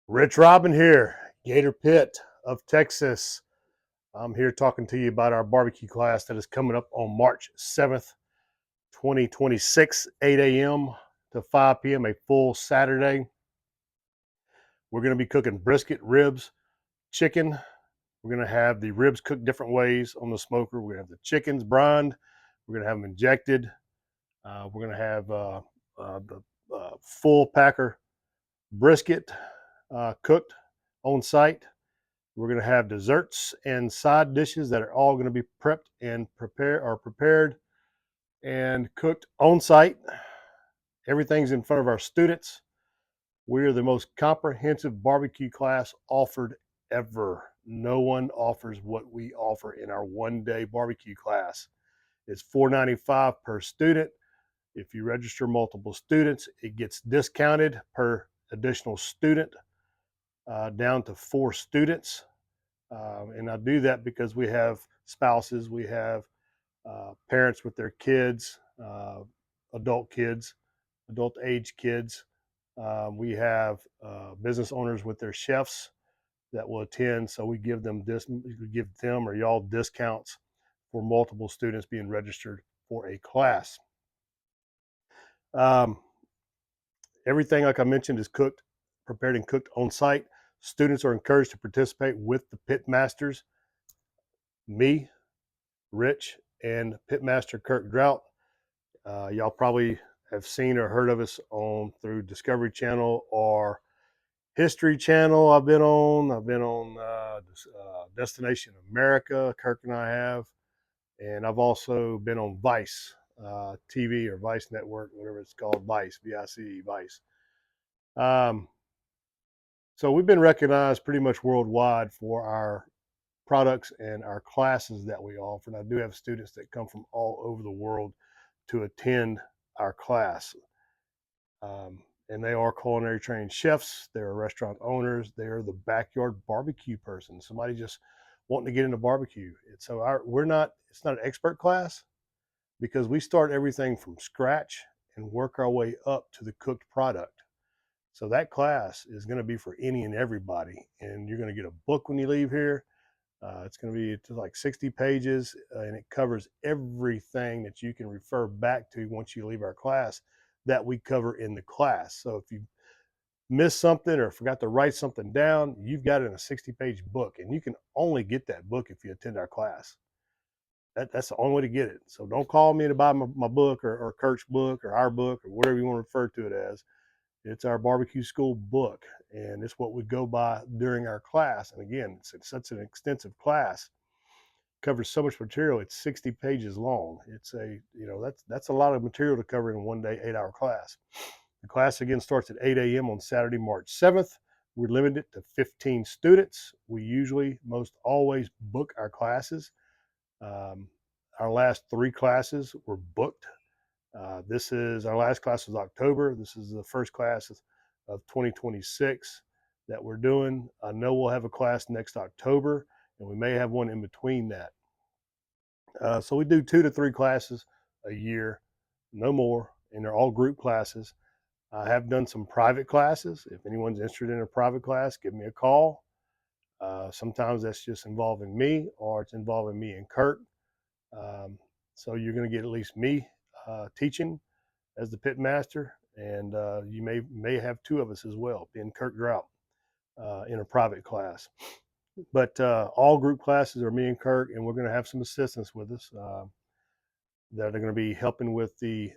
Rich Robin here, Gator Pit of Texas. I'm here talking to you about our barbecue class that is coming up on March 7th, 2026, 8 a.m. to 5 p.m., a full Saturday. We're going to be cooking brisket, ribs, chicken. We're going to have the ribs cooked different ways on the smoker. We're going to have the chickens brined. We're going to have them injected. We're going to have the full packer brisket cooked on site. We're going to have desserts and side dishes that are all going to be prepped and prepared and cooked on site. Everything's in front of our students. We're the most comprehensive barbecue class offered ever. No one offers what we offer in our one-day barbecue class. It's $4.95 per student. If you register multiple students, it gets discounted per additional student down to 4 students. And I do that because we have spouses, we have parents with their kids, adult age kids. We have business owners with their chefs that will attend. So we give them or y'all discounts for multiple students being registered for a class. Everything, like I mentioned, is prepared and cooked on site. Students are encouraged to participate with the Pitmasters, me, Ritch, and Pitmaster Kirk. Y'all probably have seen or heard of us through Discovery Channel or History Channel. I've been on Destination America. Kirk and I have, and I've also been on Vice TV or Vice Network, whatever it's called, Vice, VICE, Vice. So we've been recognized pretty much worldwide for our products and our classes that we offer. And I do have students that come from all over the world to attend our class. And they are culinary trained chefs, they're restaurant owners, they're the backyard barbecue person, somebody just wanting to get into barbecue. It's not an expert class because we start everything from scratch and work our way up to the cooked product. So that class is going to be for any and everybody. And you're going to get a book when you leave here. It's going to be like 60 pages, and it covers everything that you can refer back to once you leave our class that we cover in the class. So if you missed something or forgot to write something down, you've got it in a 60-page book, and you can only get that book if you attend our class. That's the only way to get it. So don't call me to buy my book or Kirk's book or our book or whatever you want to refer to it as. It's our barbecue school book, and it's what we go by during our class. And again, it's such an extensive class, covers so much material. It's 60 pages long. It's that's a lot of material to cover in one day, 8-hour class. The class again starts at 8 a.m. on Saturday, March 7th. We're limited to 15 students. We usually, most always, book our classes. Our last 3 classes were booked. This is our last class was October. This is the first class of 2026 that we're doing. I know we'll have a class next October, and we may have one in between that. So we do 2 to 3 classes a year, no more, and they're all group classes. I have done some private classes. If anyone's interested in a private class, give me a call. Sometimes that's just involving me, or it's involving me and Kirk. So you're going to get at least me teaching as the pit master, and you may have 2 of us as well, being Kirk Drought, in a private class. But all group classes are me and Kirk, and we're going to have some assistants with us that are going to be helping with the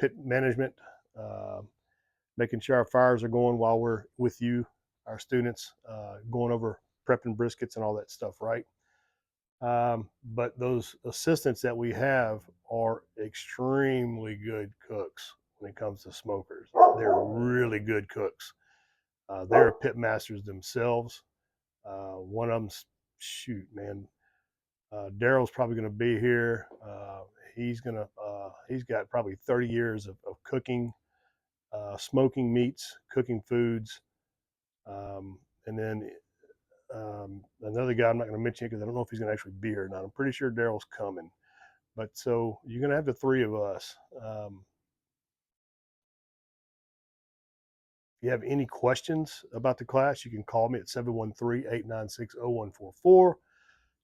pit management, making sure our fires are going while we're with you, our students, going over prepping briskets and all that stuff, right? But those assistants that we have are extremely good cooks when it comes to smokers. They're really good cooks. They're pit masters themselves. One of them's, shoot, man, Daryl's probably going to be here. He's got probably 30 years of cooking, smoking meats, cooking foods. And then another guy, I'm not going to mention it because I don't know if he's going to actually be here or not. I'm pretty sure Daryl's coming. But so you're going to have the 3 of us. you have any questions about the class, you can call me at 713-896-0144.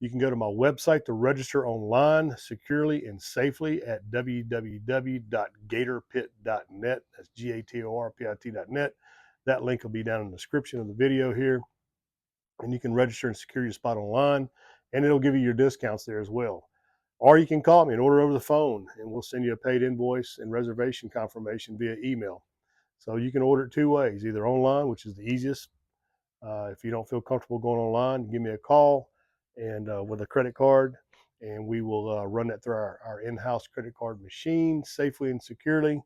You can go to my website to register online securely and safely at www.gatorpit.net. That's GATORPIT.net. That link will be down in the description of the video here. And you can register and secure your spot online, and it'll give you your discounts there as well. Or you can call me and order over the phone, and we'll send you a paid invoice and reservation confirmation via email. So you can order it two ways, either online, which is the easiest. If you don't feel comfortable going online, give me a call and with a credit card, and we will run that through our in-house credit card machine safely and securely,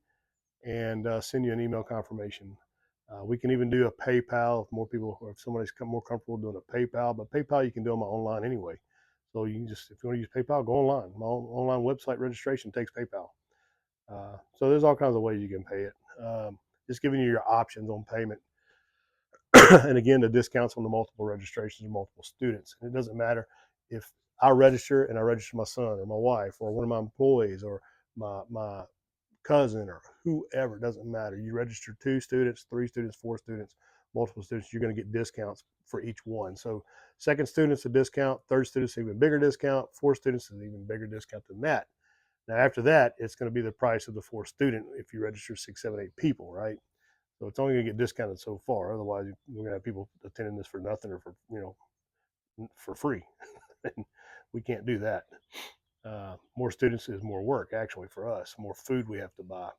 and send you an email confirmation. We can even do a PayPal if more people, or if somebody's more comfortable doing a PayPal. But PayPal you can do them online anyway. So you can just, if you want to use PayPal, go online. My online website registration takes PayPal. So there's all kinds of ways you can pay it. Just giving you your options on payment. And again, the discounts on the multiple registrations or multiple students. And it doesn't matter if I register and I register my son or my wife or one of my employees or my cousin or whoever, it doesn't matter. You register 2 students, 3 students, 4 students, multiple students, you're going to get discounts for each one. So second student's a discount, third student's an even bigger discount, 4 students is an even bigger discount than that. Now after that, it's going to be the price of the 4th student if you register 6, 7, 8 people, right? So it's only going to get discounted so far. Otherwise, we're going to have people attending this for nothing or for, for free. We can't do that. More students is more work, actually, for us. More food we have to buy.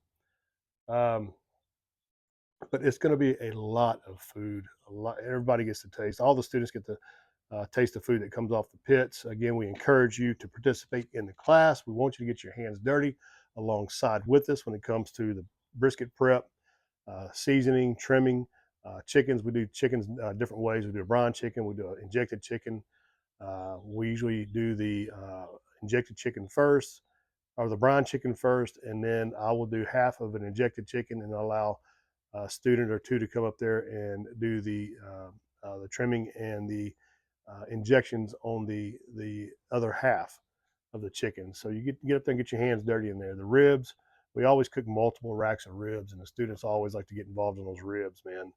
But it's going to be a lot of food. A lot. Everybody gets to taste. All the students get to taste the food that comes off the pits. Again, we encourage you to participate in the class. We want you to get your hands dirty alongside with us when it comes to the brisket prep, seasoning, trimming, chickens. We do chickens different ways. We do a brine chicken. We do an injected chicken. We usually do the injected chicken first, or the brine chicken first, and then I will do half of an injected chicken and allow a student or two to come up there and do the trimming and the injections on the other half of the chicken. So you get up there and get your hands dirty in there. The ribs, we always cook multiple racks of ribs, and the students always like to get involved in those ribs, man.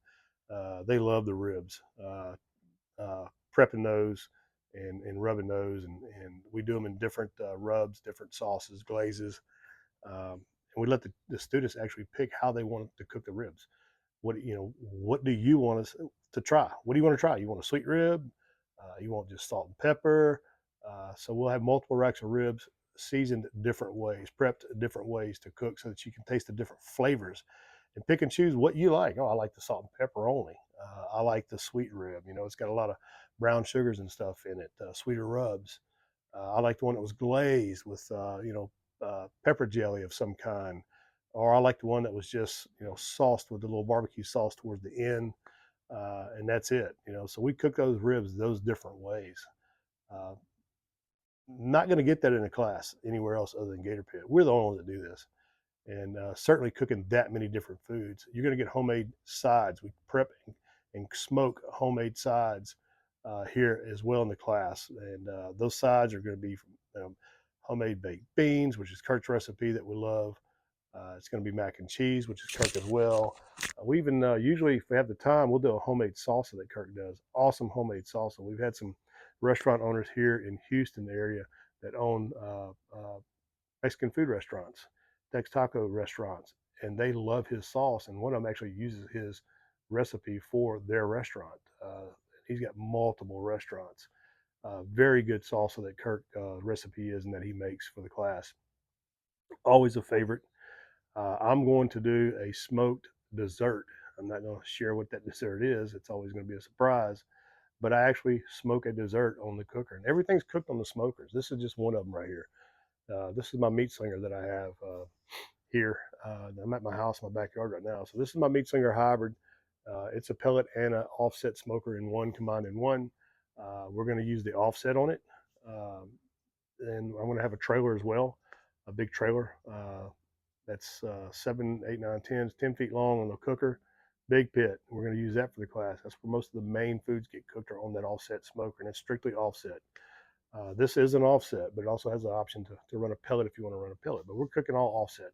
They love the ribs, prepping those and rubbing those, and we do them in different rubs, different sauces, glazes, and we let the students actually pick how they want to cook the ribs. What do you want us to try? What do you want to try? You want a sweet rib? You want just salt and pepper? So we'll have multiple racks of ribs seasoned different ways, prepped different ways to cook so that you can taste the different flavors and pick and choose what you like. Oh, I like the salt and pepper only. I like the sweet rib. It's got a lot of brown sugars and stuff in it, sweeter rubs. I like the one that was glazed with, pepper jelly of some kind. Or I like the one that was just, sauced with a little barbecue sauce towards the end. And that's it. So we cook those ribs those different ways. Uh, Not going to get that in a class anywhere else other than Gator Pit. We're the only ones that do this. And certainly cooking that many different foods. You're going to get homemade sides. We prep and smoke homemade sides here as well in the class. And those sides are going to be from homemade baked beans, which is Kirk's recipe that we love. It's going to be mac and cheese, which is Kirk as well. We even usually, if we have the time, we'll do a homemade salsa that Kirk does. Awesome homemade salsa. We've had some restaurant owners here in Houston area that own Mexican food restaurants, Tex Taco restaurants, and they love his sauce. And one of them actually uses his recipe for their restaurant. He's got multiple restaurants. Very good salsa that Kirk recipe is and that he makes for the class. Always a favorite. I'm going to do a smoked dessert. I'm not going to share what that dessert is. It's always going to be a surprise. But I actually smoke a dessert on the cooker, and everything's cooked on the smokers. This is just one of them right here. This is my meat slinger that I have here. I'm at my house, my backyard right now. So this is my meat slinger hybrid. It's a pellet and an offset smoker in one, combined in one. We're going to use the offset on it. And I'm going to have a trailer as well, a big trailer. That's 7, 8, 9, 10 feet long on the cooker. Big pit. We're going to use that for the class. That's where most of the main foods get cooked are on that offset smoker, and it's strictly offset. This is an offset, but it also has the option to run a pellet if you want to run a pellet. But we're cooking all offset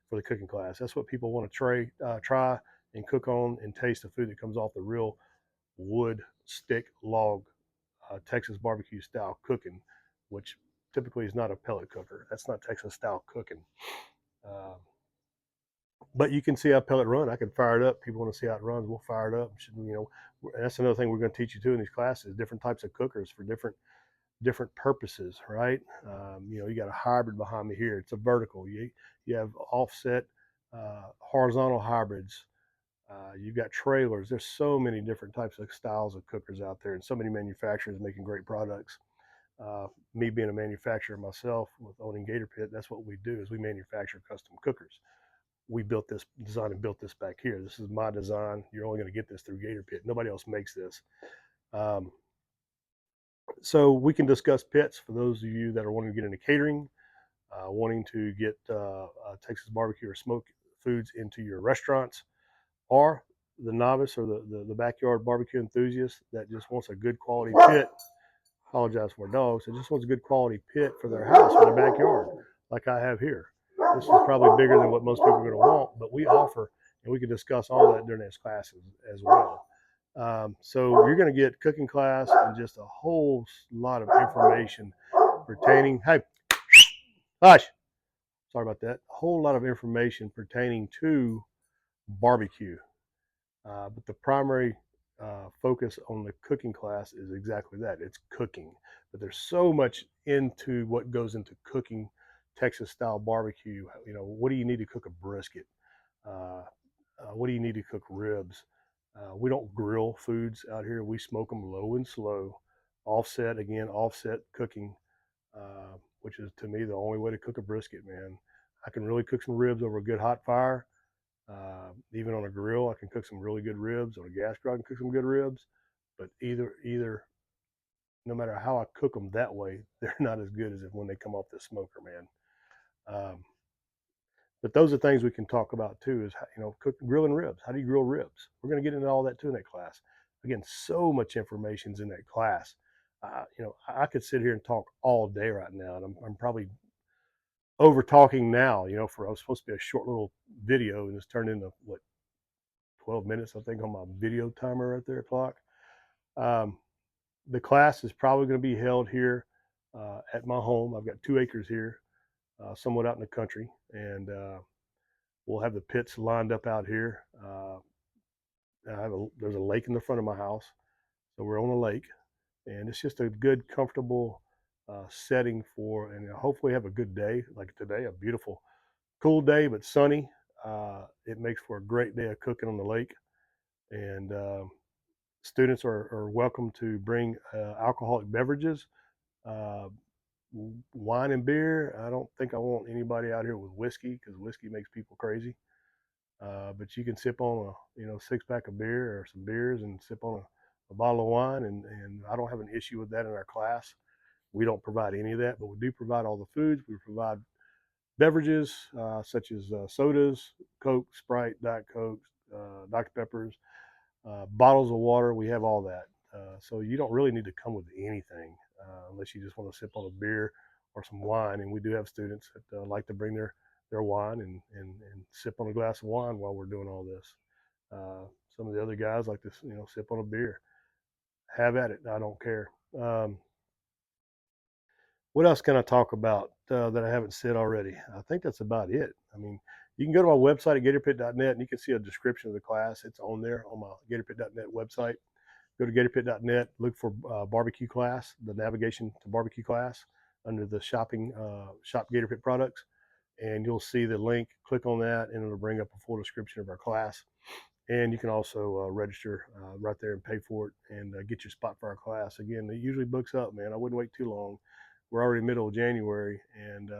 for the cooking class. That's what people want to try. and cook on and taste the food that comes off the real wood stick log Texas barbecue style cooking, which typically is not a pellet cooker. That's not Texas style cooking. Uh, but you can see how pellet run. I can fire it up. People want to see how it runs. We'll fire it up. You know, that's another thing we're going to teach you too in these classes: different types of cookers for different purposes, right? You know, you got a hybrid behind me here. It's a vertical. You have offset, horizontal hybrids. You've got trailers. There's so many different types of styles of cookers out there, and so many manufacturers making great products. Me being a manufacturer myself with owning Gator Pit, that's what we do is we manufacture custom cookers. We built this design and built this back here. This is my design. You're only going to get this through Gator Pit. Nobody else makes this. Um, so we can discuss pits for those of you that are wanting to get into catering, wanting to get Texas barbecue or smoked foods into your restaurants, or the novice or the backyard barbecue enthusiast that just wants a good quality pit. Apologize for my dogs. That just wants a good quality pit for their house, for their backyard, like I have here. This is probably bigger than what most people are going to want, but we offer, and we can discuss all that during this class as well. So you're going to get cooking class and just a whole lot of information pertaining. Hey, hush. Sorry about that. A whole lot of information pertaining to barbecue. But the primary focus on the cooking class is exactly that. It's cooking. But there's so much into what goes into cooking Texas style barbecue. You know, what do you need to cook a brisket? What do you need to cook ribs? We don't grill foods out here. We smoke them low and slow, offset, again, offset cooking, which is to me the only way to cook a brisket, man. I can really cook some ribs over a good hot fire. Even on a grill, I can cook some really good ribs. On a gas grill, I can cook some good ribs. But either, no matter how I cook them that way, they're not as good as if when they come off the smoker, man. But those are things we can talk about too. Is you know, grilling ribs. How do you grill ribs? We're going to get into all that too in that class. Again, so much information's in that class. You know, I could sit here and talk all day right now, and I'm probably over talking now. You know, for I was supposed to be a short little video, and it's turned into what 12 minutes, I think, on my video timer right there, clock. Um, the class is probably going to be held here at my home. I've got 2 acres here, somewhat out in the country, and we'll have the pits lined up out here. There's a lake in the front of my house, so we're on a lake, and it's just a good, comfortable setting for, and hopefully have a good day like today, a beautiful, cool day, but sunny. It makes for a great day of cooking on the lake, and students are welcome to bring alcoholic beverages, uh, wine and beer. I don't think I want anybody out here with whiskey because whiskey makes people crazy. But you can sip on a 6-pack of beer or some beers and sip on a bottle of wine, and I don't have an issue with that in our class. We don't provide any of that, but we do provide all the foods. We provide beverages such as sodas, Coke, Sprite, Diet Coke, Dr. Peppers, bottles of water. We have all that. So you don't really need to come with anything unless you just want to sip on a beer or some wine. And we do have students that like to bring their wine and sip on a glass of wine while we're doing all this. Some of the other guys like to sip on a beer. Have at it. I don't care. What else can I talk about that I haven't said already? I think that's about it. I mean, you can go to my website at gatorpit.net and you can see a description of the class. It's on there on my gatorpit.net website. Go to gatorpit.net, look for barbecue class, the navigation to barbecue class under the shopping shop Gator Pit products, and you'll see the link. Click on that, and it'll bring up a full description of our class. And you can also register right there and pay for it and get your spot for our class. Again, it usually books up, man. I wouldn't wait too long. We're already middle of January, and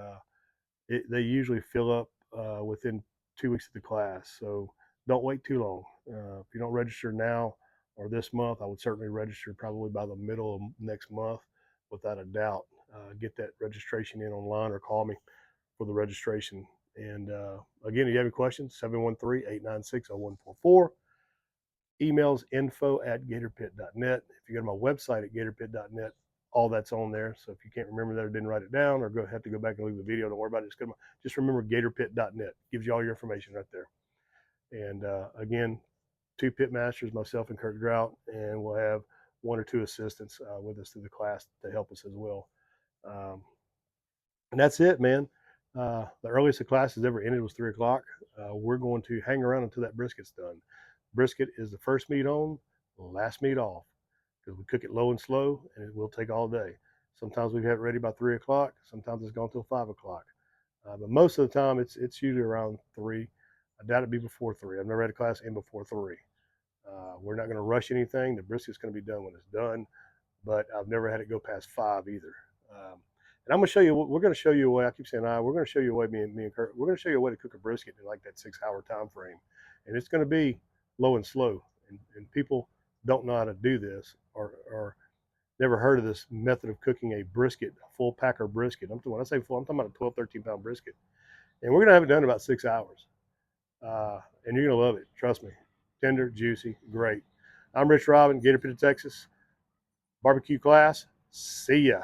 they usually fill up within 2 weeks of the class. So don't wait too long. If you don't register now or this month, I would certainly register probably by the middle of next month, without a doubt. Get that registration in online or call me for the registration. And again, if you have any questions, 713-896-0144. Emails info@gatorpit.net. If you go to my website at gatorpit.net, all that's on there. So if you can't remember that or didn't write it down or have to go back and leave the video, don't worry about it. Just remember gatorpit.net. Gives you all your information right there. And again, 2 pitmasters, myself and Kirk Drought, and we'll have 1 or 2 assistants with us through the class to help us as well. And that's it, man. The earliest the class has ever ended was 3 o'clock. We're going to hang around until that brisket's done. Brisket is the first meat on, last meat off, because we cook it low and slow, and it will take all day. Sometimes we have it ready by 3 o'clock. Sometimes it's gone till 5 o'clock. But most of the time, it's usually around 3. I doubt it'd be before 3. I've never had a class end before 3. We're not going to rush anything. The brisket's going to be done when it's done, but I've never had it go past 5 either. And I'm going to show you, we're going to show you a way, I keep saying we're going to show you a way, me and Kirk, we're going to show you a way to cook a brisket in like that 6-hour time frame. And it's going to be low and slow. And people don't know how to do this or never heard of this method of cooking a brisket, a full packer brisket. When I say full, I'm talking about a 12, 13 pound brisket. And we're going to have it done in about 6 hours. And you're going to love it. Trust me. Tender, juicy, great. I'm Ritch Robin, Gator Pit, Texas. BBQ Class. See ya.